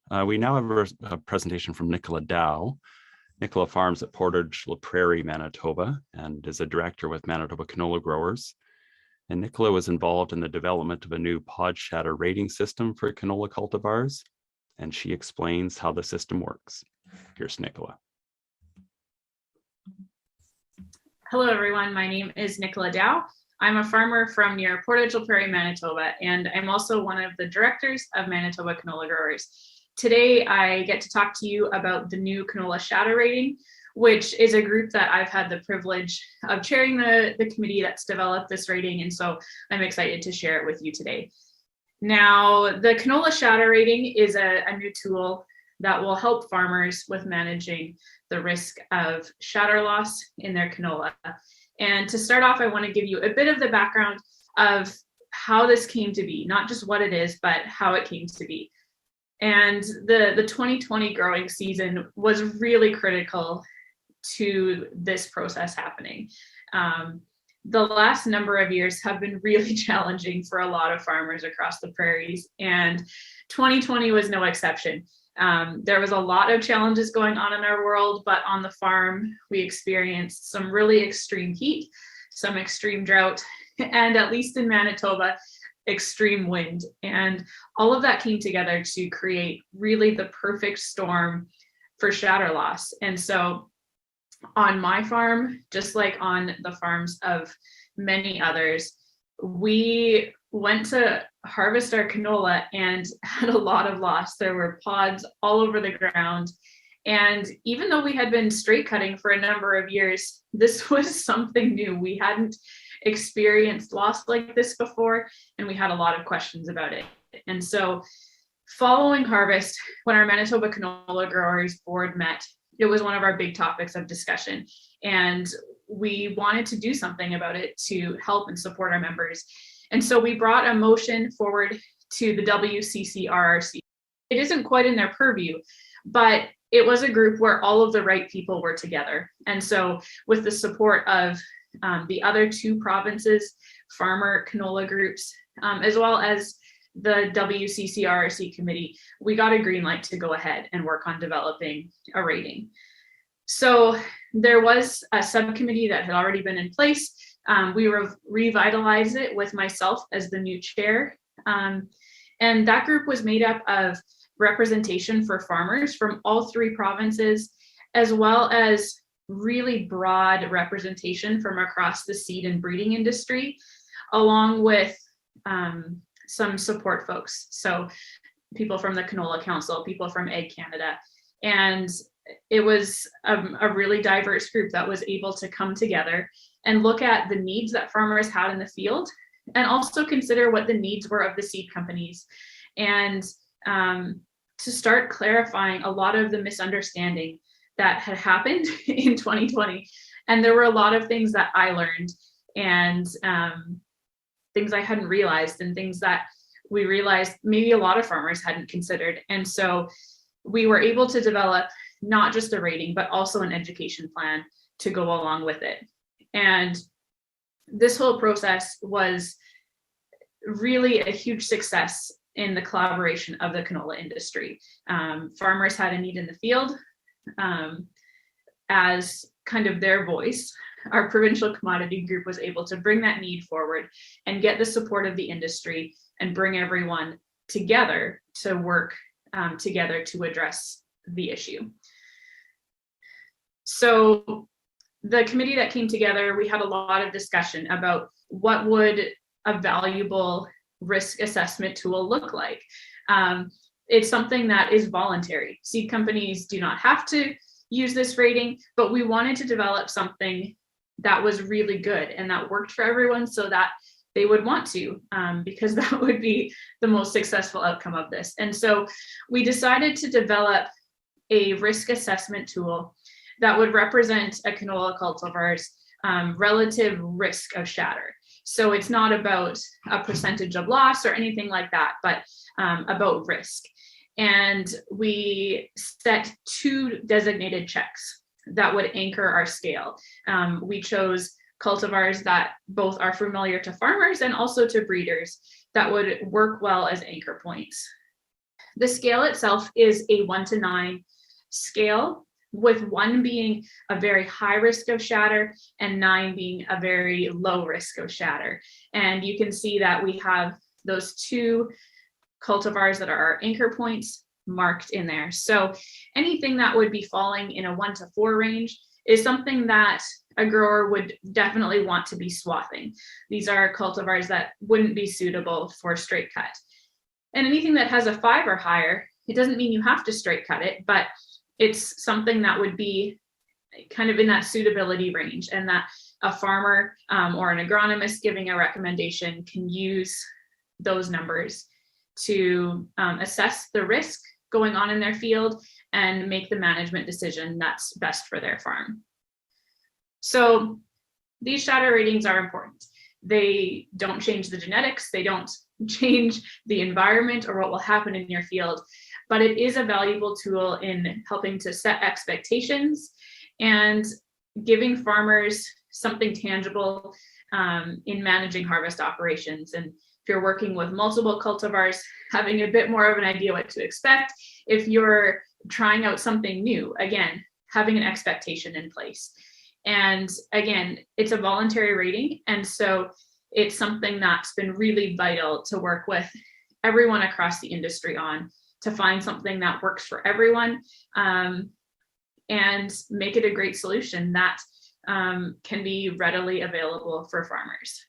We now have a presentation from Nicolea Dow. Nicolea farms at Portage La Prairie, Manitoba, and is a director with Manitoba Canola Growers. And Nicolea was involved in the development of a new pod shatter rating system for canola cultivars, and she explains how the system works. Here's Nicolea. Hello, everyone. My name is Nicolea Dow. I'm a farmer from near Portage La Prairie, Manitoba, and I'm also one of the directors of Manitoba Canola Growers. Today, I get to talk to you about the new canola shatter rating, which is a group that I've had the privilege of chairing the committee that's developed this rating, and so I'm excited to share it with you today. Now, the canola shatter rating is a new tool that will help farmers with managing the risk of shatter loss in their canola. And to start off, I want to give you a bit of the background of how this came to be, not just what it is, but how it came to be. And the 2020 growing season was really critical to this process happening. The last number of years have been really challenging for a lot of farmers across the prairies, and 2020 was no exception. There was a lot of challenges going on in our world, but on the farm, we experienced some really extreme heat, some extreme drought, and at least in Manitoba, extreme wind. And all of that came together to create really the perfect storm for shatter loss. And so on my farm, just like on the farms of many others, we went to harvest our canola and had a lot of loss. There were pods all over the ground. And even though we had been straight cutting for a number of years, this was something new. We hadn't experienced loss like this before, and we had a lot of questions about it. And so following harvest, when our Manitoba Canola Growers Board met, it was one of our big topics of discussion. And we wanted to do something about it to help and support our members. And so we brought a motion forward to the WCCRRC. It isn't quite in their purview, but it was a group where all of the right people were together. And so with the support of the other two provinces, farmer canola groups, as well as the WCCRRC committee, we got a green light to go ahead and work on developing a rating. So there was a subcommittee that had already been in place. We revitalized it with myself as the new chair. And that group was made up of representation for farmers from all three provinces, as well as really broad representation from across the seed and breeding industry, along with some support folks. So people from the Canola Council, people from Ag Canada. And it was a really diverse group that was able to come together and look at the needs that farmers had in the field, and also consider what the needs were of the seed companies, and to start clarifying a lot of the misunderstanding that had happened in 2020. And there were a lot of things that I learned, and things I hadn't realized, and things that we realized maybe a lot of farmers hadn't considered. And so we were able to develop not just a rating, but also an education plan to go along with it. And this whole process was really a huge success in the collaboration of the canola industry. Farmers had a need in the field. As kind of their voice, our provincial commodity group was able to bring that need forward and get the support of the industry and bring everyone together to work together to address the issue. So the committee that came together, we had a lot of discussion about what would a valuable risk assessment tool look like. It's something that is voluntary. Seed companies do not have to use this rating, but we wanted to develop something that was really good and that worked for everyone, so that they would want to, because that would be the most successful outcome of this. And so we decided to develop a risk assessment tool that would represent a canola cultivar's relative risk of shatter. So it's not about a percentage of loss or anything like that, but about risk. And we set two designated checks that would anchor our scale. We chose cultivars that both are familiar to farmers and also to breeders that would work well as anchor points. The scale itself is a 1 to 9 scale, with 1 being a very high risk of shatter and 9 being a very low risk of shatter. And you can see that we have those 2 cultivars that are our anchor points marked in there. So anything that would be falling in a 1 to 4 range is something that a grower would definitely want to be swathing. These are cultivars that wouldn't be suitable for straight cut. And anything that has a 5 or higher, it doesn't mean you have to straight cut it, but it's something that would be kind of in that suitability range, and that a farmer or an agronomist giving a recommendation can use those numbers to assess the risk going on in their field and make the management decision that's best for their farm. So these shatter ratings are important. They don't change the genetics, they don't change the environment or what will happen in your field, but it is a valuable tool in helping to set expectations and giving farmers something tangible in managing harvest operations. And if you're working with multiple cultivars, having a bit more of an idea what to expect. If you're trying out something new, again, having an expectation in place. And again, it's a voluntary rating. And so it's something that's been really vital to work with everyone across the industry on, to find something that works for everyone and make it a great solution that can be readily available for farmers.